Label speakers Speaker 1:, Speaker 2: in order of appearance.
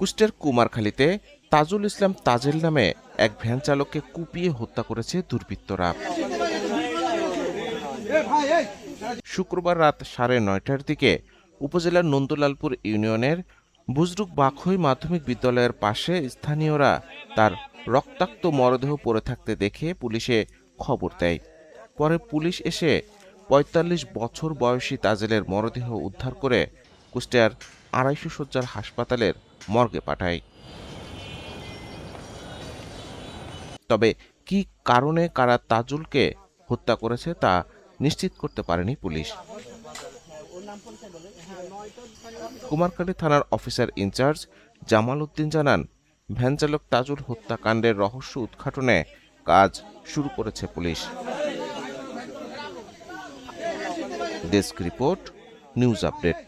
Speaker 1: কুষ্টিয়ার কুমারখালীতে তাজুল ইসলাম তাজেল নামে এক ভ্যান চালককে কুপিয়ে হত্যা করেছে দুর্বৃত্তরা। শুক্রবার রাত 9:30টার দিকে উপজেলার নন্দলালপুর ইউনিয়নের বুজরুক বাখই মাধ্যমিক বিদ্যালয়ের পাশে স্থানীয়রা তার রক্তাক্ত মরদেহ পড়ে থাকতে দেখে পুলিশে খবর দেয়। পরে পুলিশ এসে ৪৫ বছর বয়সী তাজেলের মরদেহ উদ্ধার করে কুষ্টিয়ার ২৫০ শয্যার হাসপাতালের মর্গে পাঠায়। তবে কি কারণে কারা তাজুলকে হত্যা করেছে তা নিশ্চিত করতে পারেনি পুলিশ। কুমারখালী থানার অফিসার ইনচার্জ জামাল উদ্দিন জানান, ভ্যান চালক তাজুল হত্যাকাণ্ডের রহস্য উদ্ঘাটনে কাজ শুরু করেছে police. Desk report, news update.